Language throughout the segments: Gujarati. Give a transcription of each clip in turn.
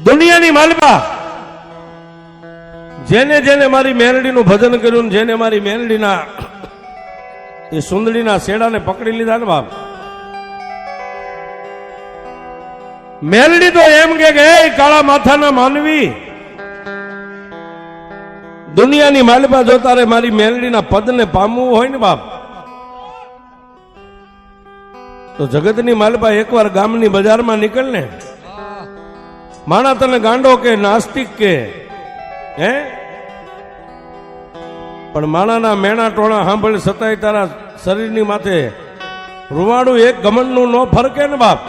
દુનિયાની માલિકા જેને જેને મારી મેલડીનું ભજન કર્યું, જેને મારી મેલડીના એ સુંદરીના શેડાને પકડી લીધા ને બાપ, મેલડી તો એમ કે કાળા માથાના માનવી, દુનિયાની માલિકા જો તારે મારી મેલડીના પદને પામવું હોય ને બાપ, તો જગતની માલિકા એકવાર ગામની બજારમાં નીકળ ને, માણા તને ગાંડો કે નાસ્તિક કે હે, પણ માણાના મેણા ટોણા સાંભળી છતાંય તારા શરીરની માથે રૂવાડું એક ઘમંડનું નો ફરકે ને બાપ.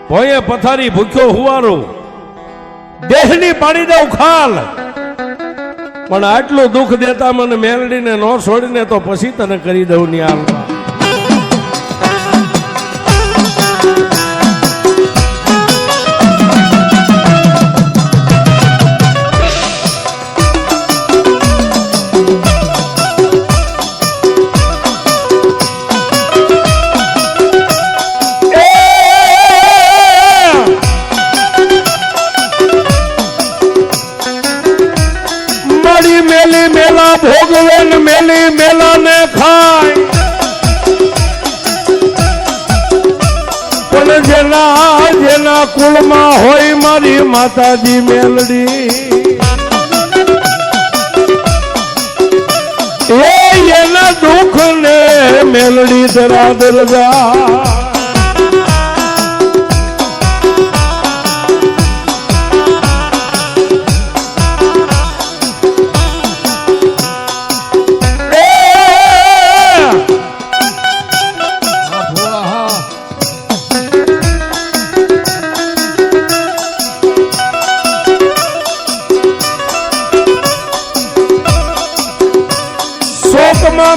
ભોયે પથારી ભૂખ્યો હુવારું, દેહની પાડી દઉં ખાલ, પણ આટલું દુઃખ દેતા મને મેલડીને નો છોડીને તો પછી તને કરી દઉં નિહાલ. મેલી મેલા ભોગવે ને મેલી મેલા ને ખાય, પણ જેના જેના કુળમાં હોય મારી માતાજી મેલડી, એના દુઃખ ને મેલડી ધરા દરજા.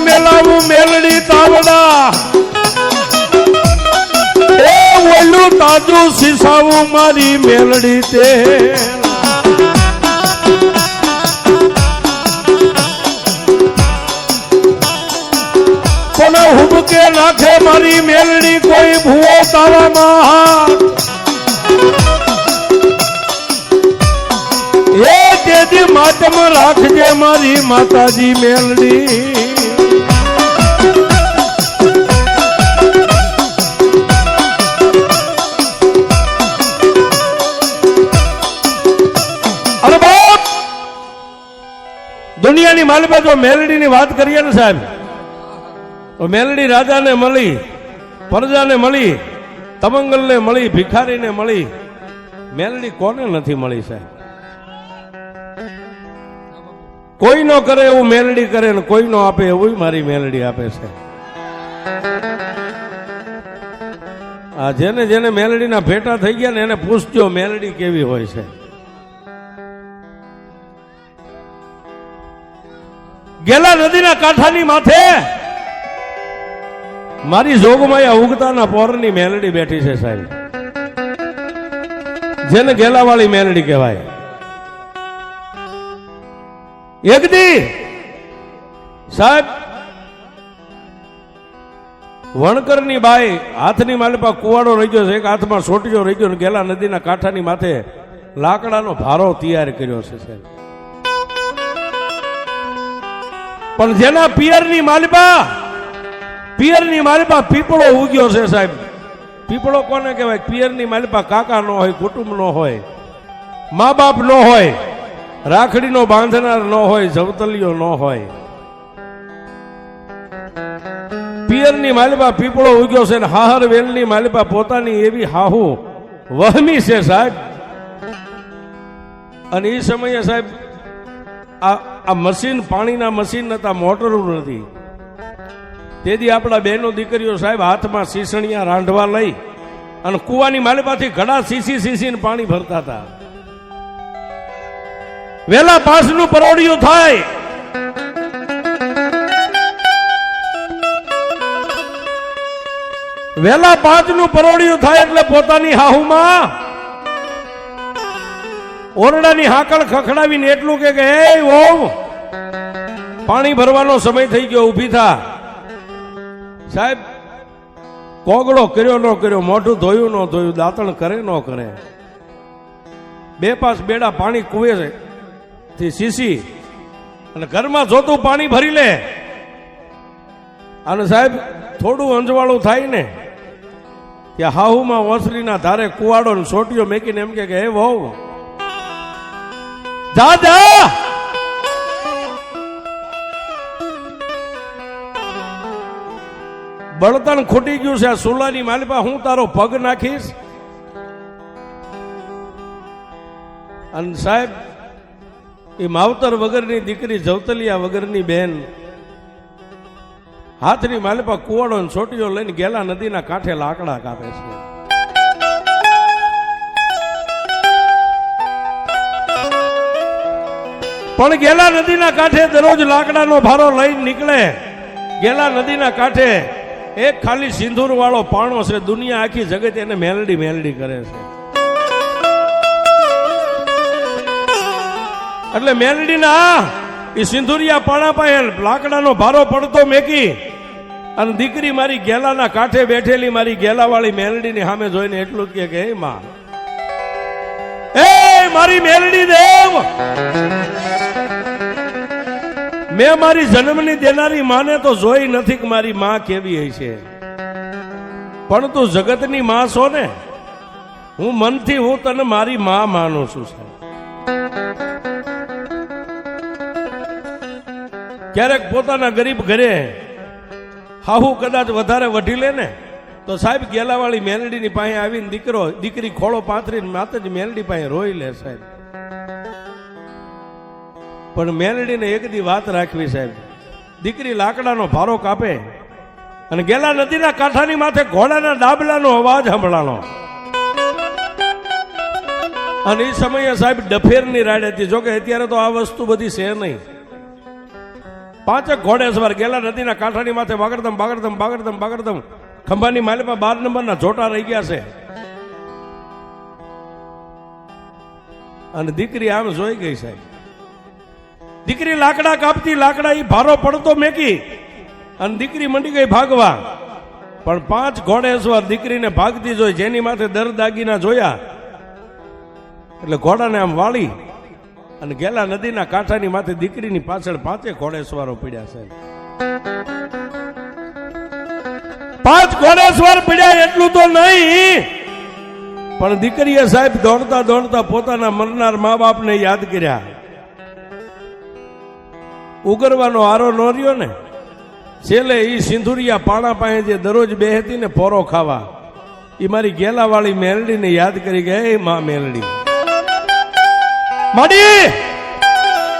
મેલાવું મેલડી તાવડા, એ ઓલું તાજું સીસાવું મારી મેલડી તે, કોને હુબકે નાખે મારી મેલડી કોઈ ભૂવો તારામાં હાથ, એ તેજી માતમ રાખજે મારી માતાજી મેલડી. દુનિયાની માલિકા જો મેલડીની વાત કરીએ ને સાહેબ, તો મેલડી રાજાને મળી, પ્રજાને મળી, તમંગલને મળી, ભિખારીને મળી, મેલડી કોને નથી મળી સાહેબ? કોઈ નો કરે એવું મેલડી કરે ને કોઈ નો આપે એવું મારી મેલડી આપે છે. આ જેને જેને મેલડીના ભેટા થઈ ગયા ને એને પૂછજો મેલડી કેવી હોય છે. ગેલા નદીના કાંઠાની માથે મારી જોગમાયા ઉગતાના પોરની મેલડી બેઠી છે સાહેબ, જેને ગેલાવાળી મેલડી કહેવાય. એકદી સાહેબ વણકરની બાઈ હાથની માલિપા કુવાડો રહી ગયો છે, એક હાથમાં સોટીઓ રહી ગયો, ગેલા નદીના કાંઠાની માથે લાકડાનો ભારો તૈયાર કર્યો છે સાહેબ. પણ જેના પિયરની માલિપા પીપળો ઉગ્યો છે સાહેબ. પીપળો કોને કહેવાય? પિયરની માલિપા કાકા નો હોય, કુટુંબ નો હોય, મા બાપ નો હોય, રાખડીનો બાંધનાર ન હોય, જવતલિયો ન હોય. પિયરની માલિપા પીપળો ઉગ્યો છે ને હાહર વેલની માલિપા પોતાની એવી હાહુ વહમી છે સાહેબ. અને એ સમયે સાહેબ આ મશીન, પાણીના મશીન નતા, મોટરો નથી. તેથી આપણા બહેનો દીકરીઓ સાહેબ હાથમાં સીસણિયા રાંધવા લઈ અને કુવાની માલિપાથી ઘડા સીસીને પાણી ભરતા હતા. વેલા 5 નું પરોડિયું થાય, વેલા 5 નું પરોડિયું થાય એટલે પોતાની હાહુમાં ઓરડાની હાકળ ખખડાવીને એટલું કે હે વહુ, પાણી ભરવાનો સમય થઈ ગયો, ઊભી થા. સાહેબ કોગળો કર્યો ન કર્યો, મોઢું ધોયું ન ધોયું, દાંતણ કરે ન કરે, 5 બેડા પાણી કુએ થી સીસી અને ઘરમાં જોતું પાણી ભરી લે. અને સાહેબ થોડું અંજવાળું થાય ને ત્યાં હાહુમાં ઓસરીના ધારે કુવાડો ને સોટીઓ મેકીને એમ કે હે વહુ જા જા, બળતણ ખૂટી ગયું છે, આ સુલાની માલિપા હું તારો પગ નાખીશ. અને સાહેબ એ માવતર વગરની દીકરી જવતલિયા વગરની બેન હાથની માલિપા કુવાડો ને છોટીઓ લઈને ગેલા નદીના કાંઠે લાકડા કાપે છે. પણ ગેલા નદીના કાંઠે દરરોજ લાકડાનો ભારો લઈને નીકળે. ગેલા નદીના કાંઠે એક ખાલી સિંદૂર વાળો પાણો છે, દુનિયા આખી જગત એને મેલડી મેલડી કરે છે. એટલે મેલડીના એ સિંદુરિયા પાણા પાસે લાકડાનો ભારો પડતો મેકી અને દીકરી મારી ગેલાના કાંઠે બેઠેલી મારી ગેલાવાળી મેલડીની સામે જોઈને એટલું જ કે હે માં, એ મારી મેલડી દેવ, મેં મારી જન્મની દેનારી માને તો જોઈ નથી કે મારી માં કેવી હોય છે, પણ તું જગતની માં છો ને, હું મનથી હું તને મારી માં માનું છું. ક્યારેક પોતાના ગરીબ ઘરે હાહુ કદાચ વધારે વઢી લે ને તો સાહેબ ગેલાવાળી મેલડીની પાસે આવીને દીકરી ખોળો પાથરીને માતે જ મેલડી પાસે રોઈ લે સાહેબ. પણ મેલડીને એક દી વાત રાખવી સાહેબ, દીકરી લાકડાનો ભારો કાપે અને ગેલા નદીના કાંઠાની માથે ઘોડાના ડાબલાનો અવાજ સંભળાણો. અને એ સમયે સાહેબ ડફેરની રાડ હતી. જોકે અત્યારે તો આ વસ્તુ બધી છે નહીં. 5 ઘોડેસવાર ગેલા નદીના કાંઠાની માથે બાગડધમ બાગડધમ બાગડધમ બાગડધમ ખંભાની માલિપા 12 નંબરના જોટા રહી ગયા છે. અને દીકરી આમ જોઈ ગઈ સાહેબ. દીકરી લાકડા કાપતી, લાકડા ઈ ભારો પડતો મેકી અને દીકરી મંડી ગઈ ભાગવા. પણ 5 ઘોડેસવાર દીકરીને ભાગતી જોઈ, જેની માથે દર દાગીના જોયા એટલે ઘોડાને આમ વાળી અને ગેલા નદીના કાંઠાની માથે દીકરીની પાછળ 5 ઘોડેસવારો પડ્યા છે. 5 ઘોડેસવાર પડ્યા એટલું તો નહીં, પણ દીકરીએ સાહેબ દોડતા દોડતા પોતાના મરનાર મા બાપને યાદ કર્યા. ઉગરવાનો આરો નો રહ્યો ને, છેલ્લે ઈ સિંધુરિયા પાણા પાસે જે દરરોજ બેહતી ને પોરો ખાવા, ઈ મારી ગેલાવાળી મેલડીને યાદ કરી ગઈ. માં મેલડી માડી,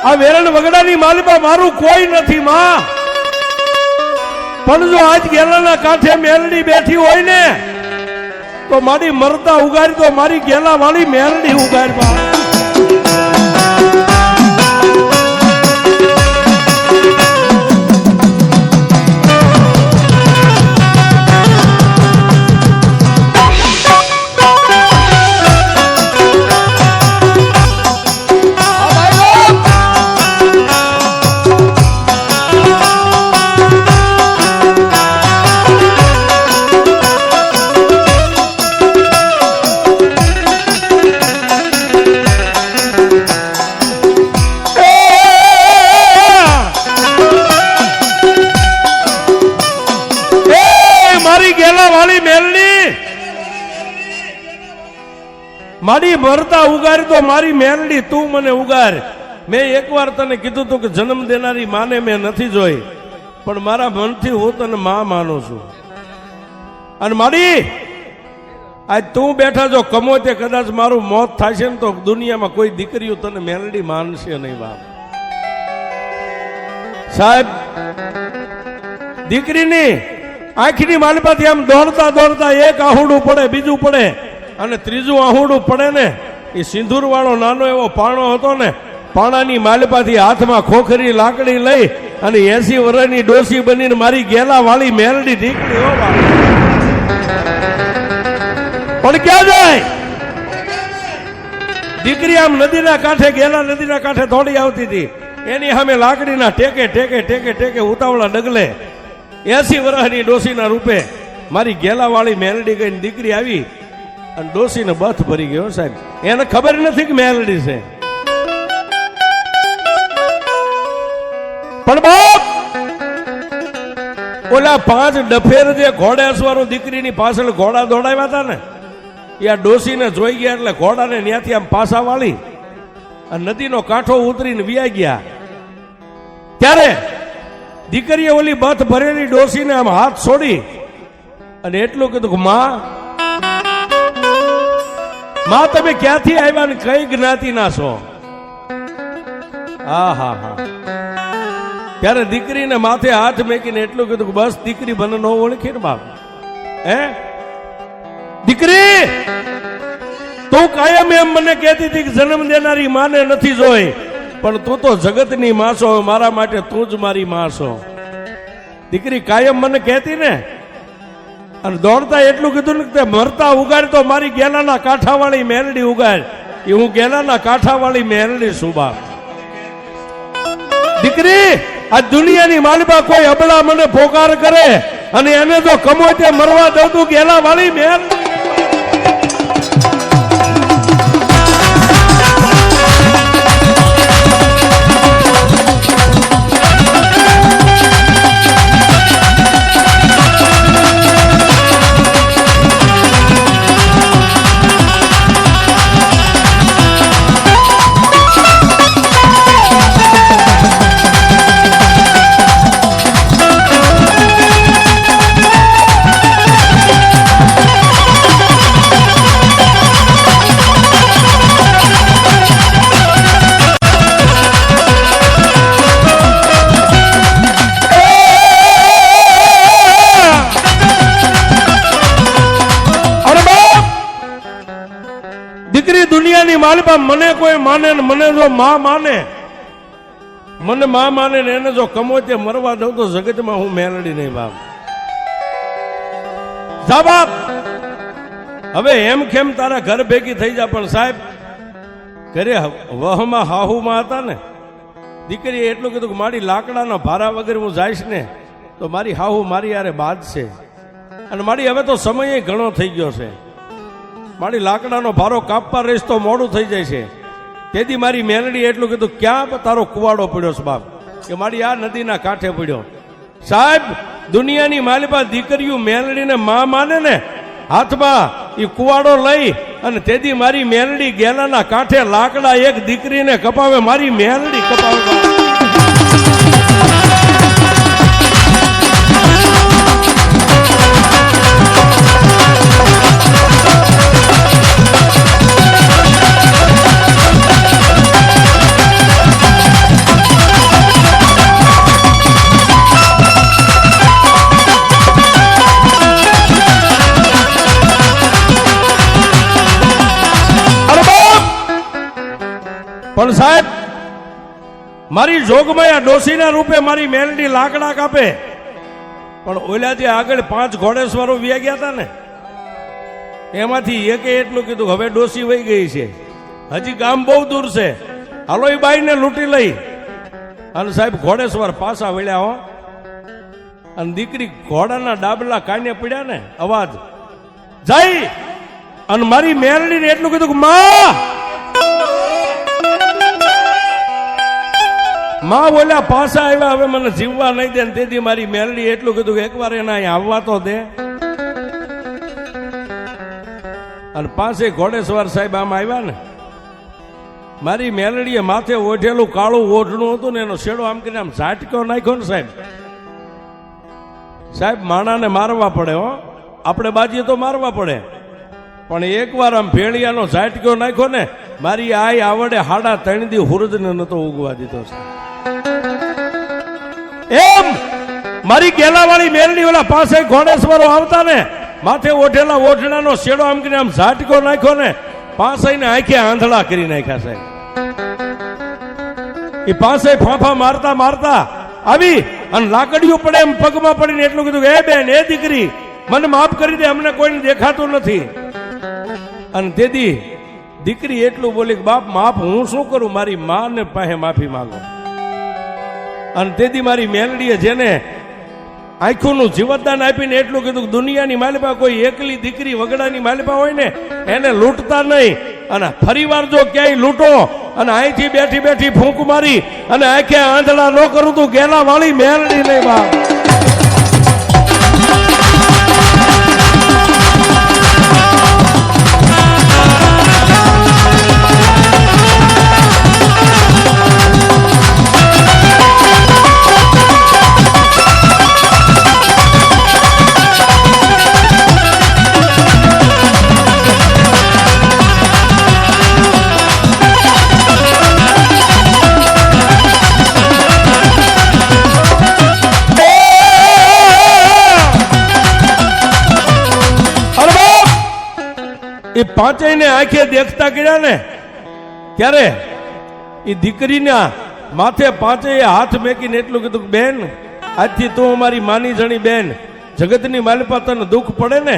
આ વેરણ વગડાની માલિપા મારું કોઈ નથી માં, પણ જો આજ ગેલાના કાંઠે મેલડી બેઠી હોય ને તો મારી મરતા ઉગાડી તો મારી ગેલા વાળી મેલડી ઉગાડવા. મારી મરતા ઉગારી તો મારી મેલડી તું મને ઉગાર. મેં એકવાર તને કીધું તું કે જન્મ દેનારી માને મેં નથી જોઈ, પણ મારા મનથી હું તને માં માનું છું. અને મારી આજ તું બેઠા જો કમો તે કદાચ મારું મોત થાય ને તો દુનિયામાં કોઈ દીકરીઓ તને મેલડી માનશે નહીં બાપ. સાહેબ દીકરીની આંખની માલિપાથી આમ દોડતા દોડતા એક આહુડું પડે, બીજું પડે અને ત્રીજું આહુડું પડે ને, એ સિંદૂર વાળો નાનો એવો પાણો હતો ને, પાણાની માલિપાથી હાથમાં ખોખરી લાકડી લઈ અને 80 વર્ષની ડોસી બનીને મારી ગેલા વાળી મેલડી દીકરી પણ ક્યાં જાય? દીકરી આમ નદીના કાંઠે, ગેલા નદીના કાંઠે દોડી આવતી હતી. એની સામે લાકડીના ટેકે ટેકે ટેકે ટેકે ઉતાવળા ડગલે 80 વર્ષની ડોસીના રૂપે મારી ગેલા વાળી મેલડી ગઈ દીકરી આવી અને ડોસીને બથ ભરી ગયો સાહેબ. એને ખબર નથી કે મેલડી છે. પણ બાપ ઓલા 5 ડફેર જે ઘોડેશ્વરો દીકરીની પાછળ ઘોડા દોડાવ્યા હતા ને, એ આ ડોસીને જોઈ ગયા એટલે ઘોડાને ત્યાંથી આમ પાછા વાળી અને નદીનો કાંઠો ઉતરીને વિયા ગયા. ત્યારે દીકરીએ ઓલી બથ ભરેલી ડોસીને આમ હાથ છોડી અને એટલું કીધું કે માં તમે ક્યાંથી આવ્યા ને કઈ જ્ઞાતિના છો? હા હા હા. ત્યારે દીકરીને માથે હાથ મેકીને એટલું કીધું કે બસ દીકરી મને ન ઓળખી ને બાપ. હે દીકરી, તું કાયમ એમ મને કહેતી હતી કે જન્મ દેનારી માને નથી જોઈ, પણ તું તો જગતની માં છો, મારા માટે તું જ મારી માં છો. દીકરી કાયમ મને કહેતી ને. અને દોડતા એટલું કીધું ને કે મરતા ઉગાડ તો મારી ગેલાના કાંઠાવાળી મેલડી ઉગાડ. એ હું ગેલાના કાંઠાવાળી મેલડી છું બાપ. દીકરી, આ દુનિયાની માલિકા કોઈ અબળા મને પોકાર કરે અને એને જો કમોતે મરવા દઉં તું ગેલા વાળી મેલ. દુનિયાની માલિકા મને કોઈ માને ને મને જો માં માને, મને માં માને ને એને જો કમોતે મરવા દઉં તો જગતમાં હું મેલડી નહીં બાપ. જા બાપ, હવે એમ કેમ તારા ઘર ભેગી થઈ જા. પણ સાહેબ ઘરે વહમાં હાહુમાં હતા ને, દીકરીએ એટલું કીધું કે મારી લાકડાના ભારા વગર હું જઈશ ને તો મારી હાહુ મારી યારે બાંધશે. અને મારી હવે તો સમય ઘણો થઈ ગયો છે, મારી લાકડાનો ભારો કાપવા રહીશ તો મોડું થઈ જાય છે. તેથી મારી મેલડી એટલું કીધું ક્યાં તારો કુવાડો પડ્યો છે બાપ? કે મારી આ નદીના કાંઠે પડ્યો. સાહેબ દુનિયાની માલિકા દીકરીઓ મેલડીને માં માને ને, હાથમાં એ કુવાડો લઈ અને તેથી મારી મેલડી ગેલાના કાંઠે લાકડા એક દીકરીને કપાવે, મારી મેલડી કપાવે. પણ સાહેબ મારી જોગમાં ડોસીના રૂપે મારી મેલડી લાકડા કાપે. પણ ઓલાથી આગળ 5 ઘોડેશ્વરો વ્યા ગયા હતા ને, એમાંથી એકે એટલું કીધું હવે ડોસી વહી ગઈ છે, હજી ગામ બહુ દૂર છે, હાલો એ બાઈને લૂંટી લઈ. અને સાહેબ ઘોડેશ્વર પાછા વળ્યા હો. અને દીકરી ઘોડાના ડાબલા કાને પડ્યા ને અવાજ જઈ અને મારી મેલડીને એટલું કીધું કે માં બોલ્યા પાછા આવ્યા, હવે મને જીવવા નહીં દે. તેથી મારી મેલડી એટલું કીધું કે એકવાર એના અહીં આવવા તો દે. અને પાસે ઘોડેશ્વર સાહેબ આમ આવ્યા ને, મારી મેલડીએ માથે ઓઢેલું કાળું ઓઢણું હતું ને એનો શેડો આમ કરીને આમ ઝાટકો નાખ્યો ને સાહેબ. સાહેબ માણાને મારવા પડે હો, આપણે બાજીએ તો મારવા પડે, પણ એકવાર આમ ભેળિયાનો ઝાટકો નાખ્યો ને, મારી આઈ આવડે 3.5 દી હુરજને નતો ઉગવા દીધો છે. એમ મારી ગેલાવાળી મેલડી ઓલા પાસે ઘોડેશ્વરો આવતા ને, માથે ઓઢેલા ઓઢણાનો શેડો આમ કરીને આમ ઝાટકો નાખ્યો ને, પાસે ને આંખે આંધળા કરી નાખ્યા સાહેબ. એ પાસે ફાંફા મારતા મારતા આવી અને લાકડીઓ પડે એમ પગમાં પડીને એટલું કીધું કે એ બેન, એ દીકરી, મને માફ કરી દે, અમને કોઈને દેખાતું નથી. અને તેથી દીકરી એટલું બોલી કે બાપ માફ હું શું કરું, મારી માને પાસે માફી માંગો. અને તેથી મારી મેલડીએ જેને આંખોનું જીવતદાન આપીને એટલું કીધું કે દુનિયાની માલિપા કોઈ એકલી દીકરી વગડાની માલિપા હોય ને એને લૂંટતા નહીં, અને ફરીવાર જો ક્યાંય લૂંટો અને અહીંથી બેઠી બેઠી ફૂંક મારી અને આંખે આંધળા ન કરું તું ગેલા વાળી મેલડી નહીં બા. એ પાંચેયને આંખે દેખતા કર્યા ને ત્યારે એ દીકરીના માથે પાંચેય હાથ મેકીને એટલું કીધું કે બેન, આજથી તું અમારી માની જણી બેન, જગતની માલિપા તને દુઃખ પડે ને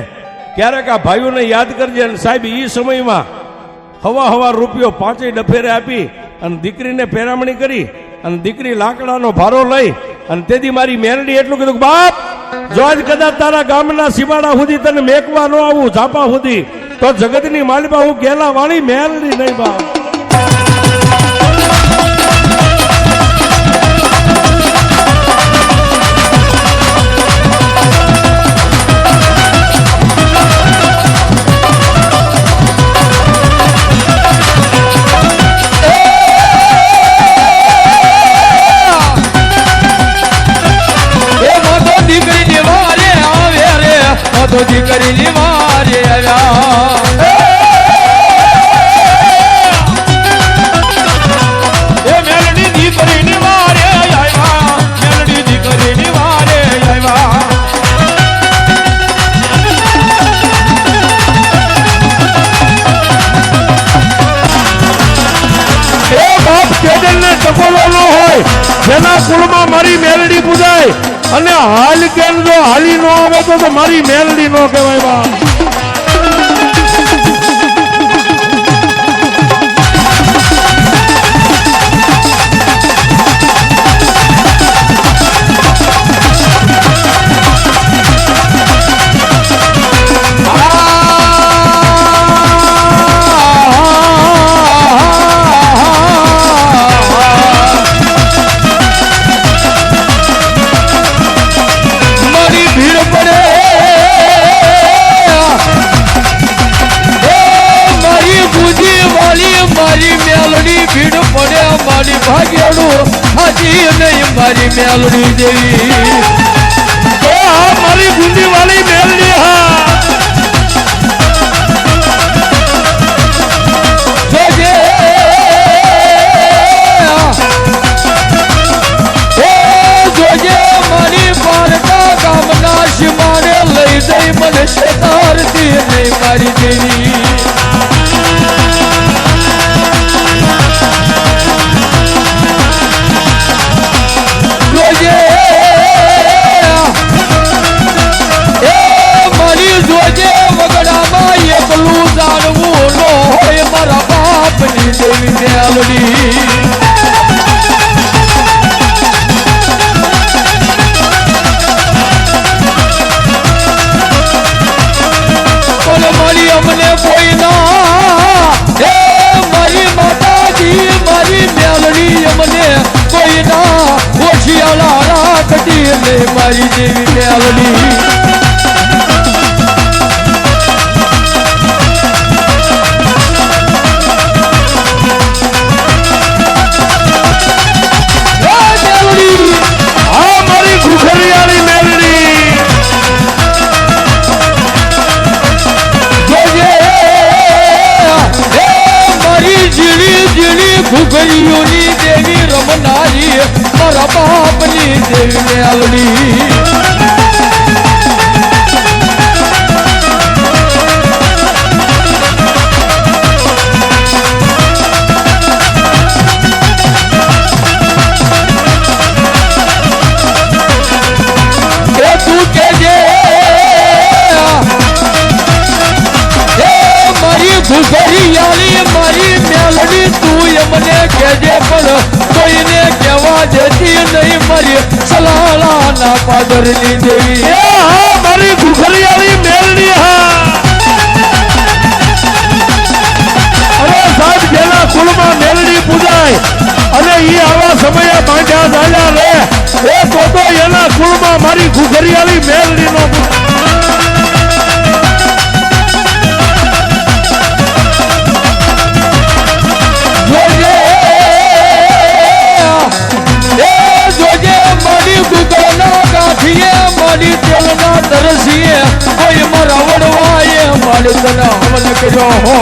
ક્યારેક આ ભાઈઓને યાદ કરજે. અને સાહેબ એ સમયમાં હવા રૂપિયો પાંચેય ડફેરે આપી અને દીકરીને પેરામણી કરી અને દીકરી લાકડાનો ભારો લઈ અને તેથી મારી મેરડી એટલું કીધું કે બાપ, જો આજ કદાચ તારા ગામના સીમાડા સુધી તને મેકવા ન આવું ઝાપા સુધી તો જગતની માલિપા હું ગેલા વાળી મેલડી નહીં બા. દીકરીની વારે આવ્યા એ મેલડી દીકરીની વારે આવ્યા, મેલડી દીકરીની વારે આવ્યા. એ બાપ કેદલને ટકોલો ન હોય જેના કુળમાં મારી મેલડી પૂજાય અને હાલ કેમ જો હાલી નો આવે તો મારી મેલડી નો કહેવાય બા. હાજી નહીં મારી મેલડી દેવી, મારી ગુંદી વાળી મેલડી. હા જોજે જોજે મારી પારકા ગામના સીમાને લઈ જઈ મને શેતારતી નહીં મારી દેવી. દેવી મેલડી બોલો મારી અમને કોઈ ના, હે મારી માતાજી મારી મેલડી અમને કોઈ ના ઓછિયાળા રાખતી લે મારી દેવી મેલડી. ઘુઘરીઓની દેવી રમનારી મારા બાપની દેવી મેલડી. એ તું કેજે મારી ઘુઘરીયાળી મારી મેલડી તું મારી અમને કેજે પણ કોઈને કહેવા દેતી નહીં મારી સલાલાના પાદરની દેવી એ હા મારી ઘુઘરિયાળી મેલડી હા અરે સાહેબ જેના કુળમાં મેલડી પૂજાય અને ઈ આવા સમયે બાંધ્યા ચાલ્યા રે એ તો એના કુળમાં મારી ઘુઘરિયાળી મેલડીનો જોજે મારી ગુગળના કાઠીએ મારી તેલના દરસીએ કોઈ મારા વડવાએ મારી તને હવન કર્યો હો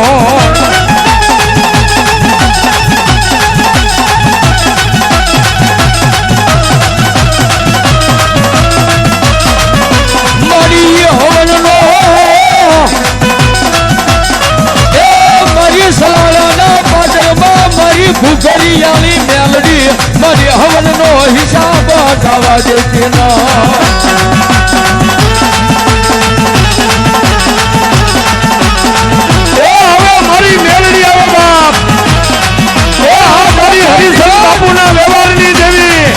મારી હવનનો એ મારી સલાલાના પાદરમાં મારી ઘુઘરિયાળી મેલડી મારી હવનનો હિસાબ ગાવા દેતી ના એ હવે મારી મેલડી આવે બાપ એ હા મારી હરિસન બાપુના વ્યવહારની દેવી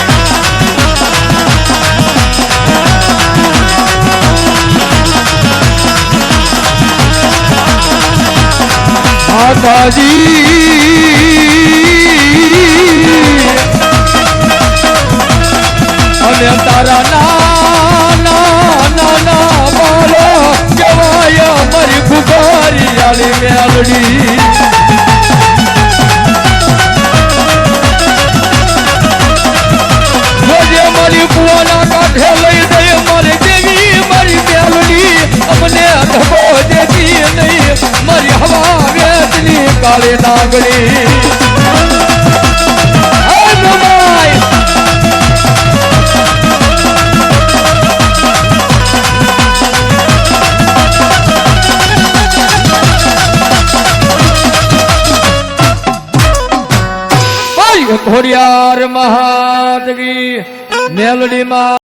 માતાજી અને તારા નાના બાળો કહેવાય મારી ઘુઘરિયાળી મેલડી જોજે મારી કુવાના કાંઠે લઈ દે મારી દેવી મારી મેલડી અમને ધબો દેતી નહીં મારી હવા વેચની કાળી નાગડી ઘોડિયાર મહાદેવી મેલડીમાં